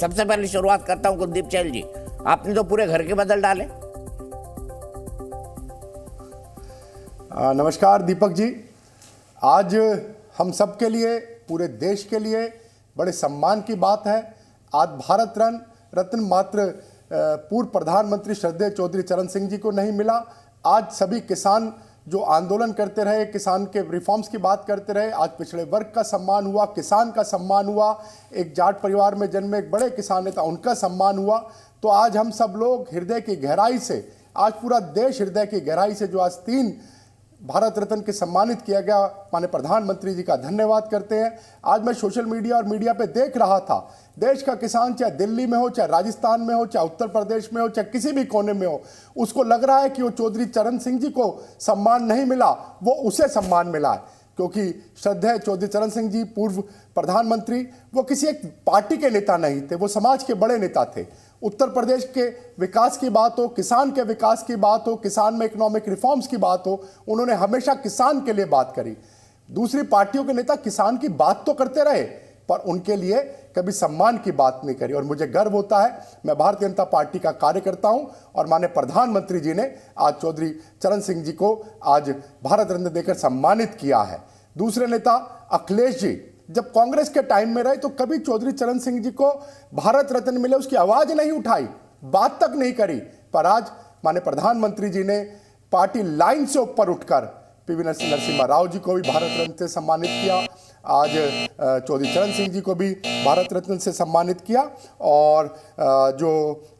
सबसे पहले शुरुआत करता हूं कुलदीप चहल जी, आपने तो पूरे घर के बदल डाले। नमस्कार दीपक जी, आज हम सब के लिए, पूरे देश के लिए बड़े सम्मान की बात है। आज भारत रत्न मात्र पूर्व प्रधानमंत्री श्रद्धेय चौधरी चरण सिंह जी को नहीं मिला। आज सभी किसान जो आंदोलन करते रहे, किसान के रिफॉर्म्स की बात करते रहे, आज पिछड़े वर्ग का सम्मान हुआ, किसान का सम्मान हुआ, एक जाट परिवार में जन्मे एक बड़े किसान नेता उनका सम्मान हुआ। तो आज हम सब लोग हृदय की गहराई से, आज पूरा देश हृदय की गहराई से जो आज 3 भारत रत्न के सम्मानित किया गया माननीय प्रधानमंत्री जी का धन्यवाद करते हैं। आज मैं सोशल मीडिया और मीडिया पे देख रहा था, देश का किसान चाहे दिल्ली में हो, चाहे राजस्थान में हो, चाहे उत्तर प्रदेश में हो, चाहे किसी भी कोने में हो, उसको लग रहा है कि वो चौधरी चरण सिंह जी को सम्मान नहीं मिला, वो उसे सम्मान मिला है। क्योंकि श्रद्धेय चौधरी चरण सिंह जी पूर्व प्रधानमंत्री, वो किसी एक पार्टी के नेता नहीं थे, वो समाज के बड़े नेता थे। उत्तर प्रदेश के विकास की बात हो, किसान के विकास की बात हो, किसान में इकोनॉमिक रिफॉर्म्स की बात हो, उन्होंने हमेशा किसान के लिए बात करी। दूसरी पार्टियों के नेता किसान की बात तो करते रहे, पर उनके लिए कभी सम्मान की बात नहीं करी। और मुझे गर्व होता है, मैं भारतीय जनता पार्टी का कार्यकर्ता हूं और माननीय प्रधानमंत्री जी ने आज चौधरी चरण सिंह जी को आज भारत रत्न देकर सम्मानित किया है। दूसरे नेता अखिलेश जी जब कांग्रेस के टाइम में रहे तो कभी चौधरी चरण सिंह जी को भारत रत्न मिले उसकी आवाज नहीं उठाई, बात तक नहीं करी। पर आज माननीय प्रधानमंत्री जी ने पार्टी लाइन से ऊपर उठकर पीवी नरसिम्हा राव जी को भी भारत रत्न से सम्मानित किया, आज चौधरी चरण सिंह जी को भी भारत रत्न से सम्मानित किया, और जो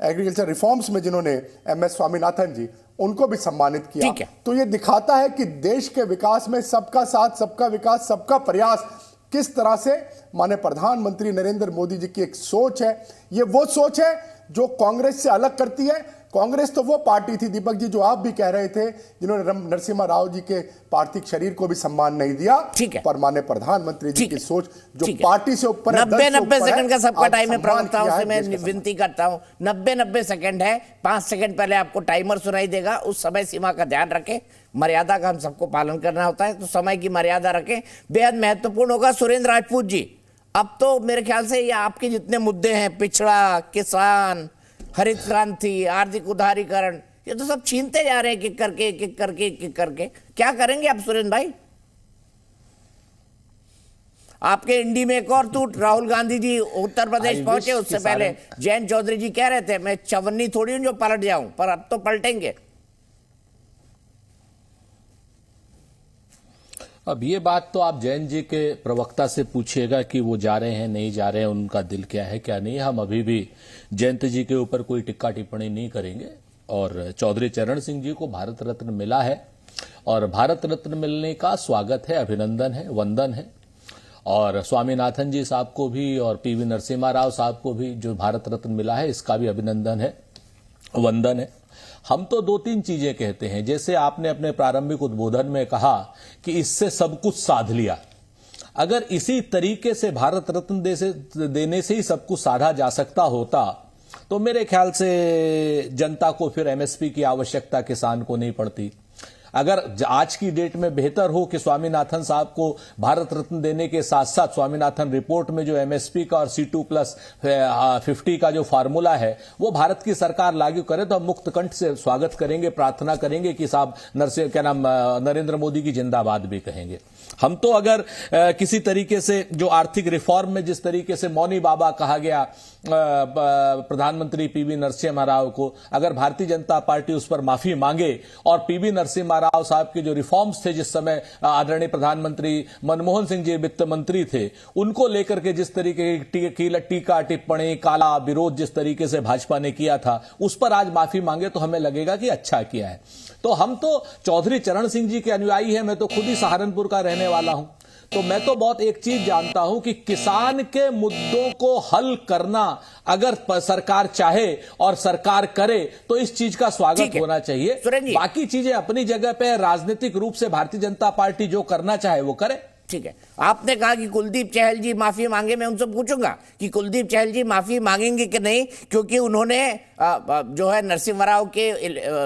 एग्रीकल्चर रिफॉर्म्स में जिन्होंने MS स्वामीनाथन जी, उनको भी सम्मानित किया। तो ये दिखाता है कि देश के विकास में सबका साथ, सबका विकास, सबका प्रयास किस तरह से माननीय प्रधानमंत्री नरेंद्र मोदी जी की एक सोच है। ये वो सोच है जो कांग्रेस से अलग करती है। कांग्रेस तो वो पार्टी थी दीपक जी, जो आप भी कह रहे थे, जिन्होंने नरसिम्हा राव जी के पार्थिव शरीर को भी सम्मान नहीं दिया। पर माननीय प्रधानमंत्री जी की सोच जो पार्टी से ऊपर है। 90 सेकंड का सबका टाइम है, प्रवक्ताओं से मैं विनती करता हूं, 90 सेकंड है, 5 सेकंड पहले आपको टाइमर सुनाई देगा, उस समय सीमा का ध्यान रखें। मर्यादा का हम सबको पालन करना होता है, तो समय की मर्यादा रखें, बेहद महत्वपूर्ण होगा। सुरेंद्र राजपूत जी, अब तो मेरे ख्याल से ये आपके जितने मुद्दे हैं, पिछड़ा, किसान, हरित क्रांति, आर्थिक उदारीकरण, ये तो सब छीनते जा रहे हैं एक करके। क्या करेंगे आप सुरेंद्र भाई? आपके इंडी में एक और टूट, राहुल गांधी जी उत्तर प्रदेश पहुंचे, उससे पहले जयंत चौधरी जी कह रहे थे मैं चवन्नी थोड़ी हूं जो पलट जाऊं, पर अब तो पलटेंगे। अब ये बात तो आप जयंत जी के प्रवक्ता से पूछिएगा कि वो जा रहे हैं नहीं जा रहे हैं, उनका दिल क्या है क्या नहीं। हम अभी भी जयंत जी के ऊपर कोई टिक्का टिप्पणी नहीं करेंगे। और चौधरी चरण सिंह जी को भारत रत्न मिला है और भारत रत्न मिलने का स्वागत है, अभिनंदन है, वंदन है। और स्वामीनाथन जी साहब को भी और पीवी नरसिम्हा राव साहब को भी जो भारत रत्न मिला है, इसका भी अभिनंदन है, वंदन है। हम तो 2-3 चीजें कहते हैं, जैसे आपने अपने प्रारंभिक उद्बोधन में कहा कि इससे सब कुछ साध लिया। अगर इसी तरीके से भारत रत्न देने से ही सब कुछ साधा जा सकता होता तो मेरे ख्याल से जनता को फिर MSP की आवश्यकता किसान को नहीं पड़ती। अगर आज की डेट में बेहतर हो कि स्वामीनाथन साहब को भारत रत्न देने के साथ साथ स्वामीनाथन रिपोर्ट में जो MSP का और C2+50 का जो फार्मूला है वो भारत की सरकार लागू करे, तो हम मुक्त कंठ से स्वागत करेंगे, प्रार्थना करेंगे कि साहब नरेंद्र मोदी की जिंदाबाद भी कहेंगे। हम तो अगर किसी तरीके से जो आर्थिक रिफॉर्म में जिस तरीके से मौनी बाबा कहा गया प्रधानमंत्री पीवी नरसिम्हा राव को, अगर भारतीय जनता पार्टी उस पर माफी मांगे और पीवी नरसिम्हा राव साहब के जो रिफॉर्म्स थे जिस समय आदरणीय प्रधानमंत्री मनमोहन सिंह जी वित्त मंत्री थे, उनको लेकर के जिस तरीके की टीका टिप्पणी, काला विरोध जिस तरीके से भाजपा ने किया था, उस पर आज माफी मांगे तो हमें लगेगा कि अच्छा किया है। तो हम तो चौधरी चरण सिंह जी के अनुयायी हैं। मैं तो खुद ही सहारनपुर का रहने वाला हूं, तो मैं तो बहुत एक चीज जानता हूं कि किसान के मुद्दों को हल करना अगर सरकार चाहे और सरकार करे तो इस चीज का स्वागत होना चाहिए। बाकी चीजें अपनी जगह पे, राजनीतिक रूप से भारतीय जनता पार्टी जो करना चाहे वो करे। ठीक है, आपने कहा कि कुलदीप चहल जी माफी मांगे, मैं उनसे पूछूंगा कि कुलदीप चहल जी माफी मांगेंगे कि नहीं, क्योंकि उन्होंने जो है नरसिम्हा राव के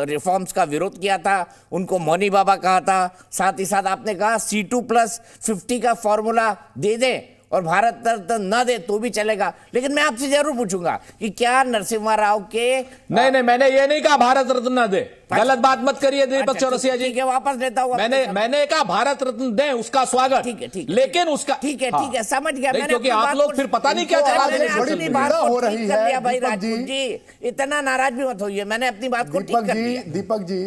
रिफॉर्म्स का विरोध किया था, उनको मौनी बाबा कहा था, साथ ही साथ आपने कहा C2+50 का फॉर्मूला दे दें और भारत रत्न न दे तो भी चलेगा, लेकिन मैं आपसे जरूर पूछूंगा कि क्या नरसिम्हा राव के नहीं, मैंने ये नहीं कहा भारत रत्न न दे, गलत बात मत करिए दीपक चौरसिया जी। ठीक है, वापस लेता हूँ। मैंने कहा भारत रत्न दें, उसका स्वागत, ठीक है, लेकिन उसका ठीक है, समझ गया। क्योंकि आप लोग फिर पता नहीं क्या चला रहे हैं। अपनी बात हो को रही ठीक कर है लिया भाई दीपक राजपूत जी, इतना नाराज भी मत होइए, मैंने अपनी बात को ठीक कर लिया। दीपक जी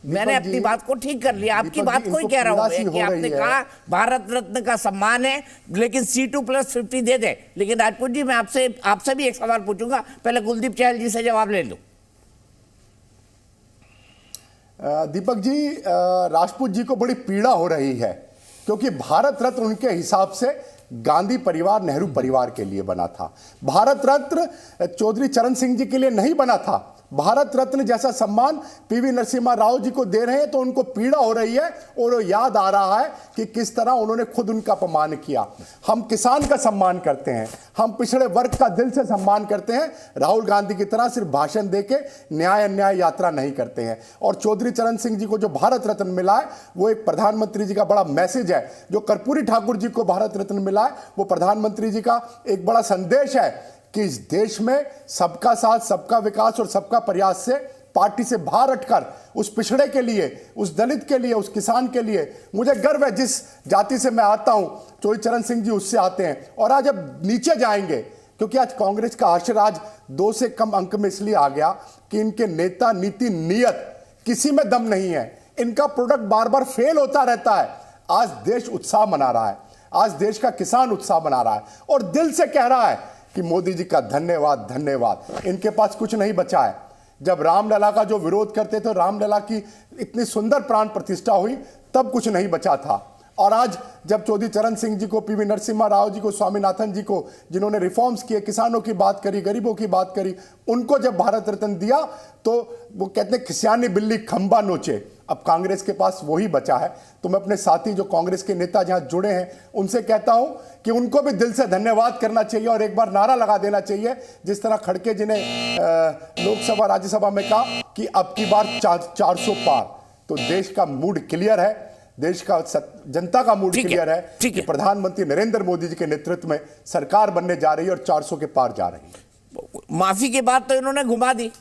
मैंने अपनी बात को ठीक कर लिया, आपकी बात को ही कह रहा हूँ कि आपने कहा भारत रत्न का सम्मान है, लेकिन C2+50 दे दे। लेकिन राजपूत जी, मैं आपसे भी एक सवाल पूछूंगा, पहले कुलदीप चहल जी से जवाब ले लो। दीपक जी, राजपूत जी को बड़ी पीड़ा हो रही है, क्योंकि भारत रत्न उनके हिसाब से गांधी परिवार, नेहरू परिवार के लिए बना था। भारत रत्न चौधरी चरण सिंह जी के लिए नहीं बना था। भारत रत्न जैसा सम्मान पीवी नरसिम्हा राव जी को दे रहे हैं तो उनको पीड़ा हो रही है, और वो याद आ रहा है कि किस तरह उन्होंने खुद उनका अपमान किया। हम किसान का सम्मान करते हैं, हम पिछड़े वर्ग का दिल से सम्मान करते हैं, राहुल गांधी की तरह सिर्फ भाषण देके न्याय अन्याय यात्रा नहीं करते हैं। और चौधरी चरण सिंह जी को जो भारत रत्न मिला है वो एक प्रधानमंत्री जी का बड़ा मैसेज है। जो कर्पूरी ठाकुर जी को भारत रत्न मिला है वो प्रधानमंत्री जी का एक बड़ा संदेश है कि इस देश में सबका साथ, सबका विकास और सबका प्रयास से पार्टी से बाहर हटकर उस पिछड़े के लिए, उस दलित के लिए, उस किसान के लिए मुझे गर्व है। जिस जाति से मैं आता हूं, चौधरी चरण सिंह जी उससे आते हैं। और आज अब नीचे जाएंगे, क्योंकि आज कांग्रेस का आशीर्वाद आज 2 से कम अंक में इसलिए आ गया कि इनके नेता, नीति, नियत किसी में दम नहीं है। इनका प्रोडक्ट बार बार फेल होता रहता है। आज देश उत्साह मना रहा है, आज देश का किसान उत्साह मना रहा है और दिल से कह रहा है कि मोदी जी का धन्यवाद, धन्यवाद। इनके पास कुछ नहीं बचा है। जब रामलला का जो विरोध करते थे, रामलला की इतनी सुंदर प्राण प्रतिष्ठा हुई, तब कुछ नहीं बचा था। और आज जब चौधरी चरण सिंह जी को, पीवी नरसिम्हा राव जी को, स्वामीनाथन जी को, जिन्होंने रिफॉर्म्स किए, किसानों की बात करी, गरीबों की बात करी, उनको जब भारत रत्न दिया तो वो कहते हैं खिसियानी बिल्ली खंबा नोचे। अब कांग्रेस के पास वही बचा है। तो मैं अपने साथी जो कांग्रेस के नेता जहां जुड़े हैं उनसे कहता हूं कि उनको भी दिल से धन्यवाद करना चाहिए और एक बार नारा लगा देना चाहिए, जिस तरह खड़के जी ने लोकसभा, राज्यसभा में कहा कि अब की बार 400 पार। तो देश का मूड क्लियर है, देश का जनता का मूड क्लियर है कि प्रधानमंत्री नरेंद्र मोदी जी के नेतृत्व में सरकार बनने जा रही है और 400 के पार जा रही है। माफी की बात तो इन्होंने घुमा दी।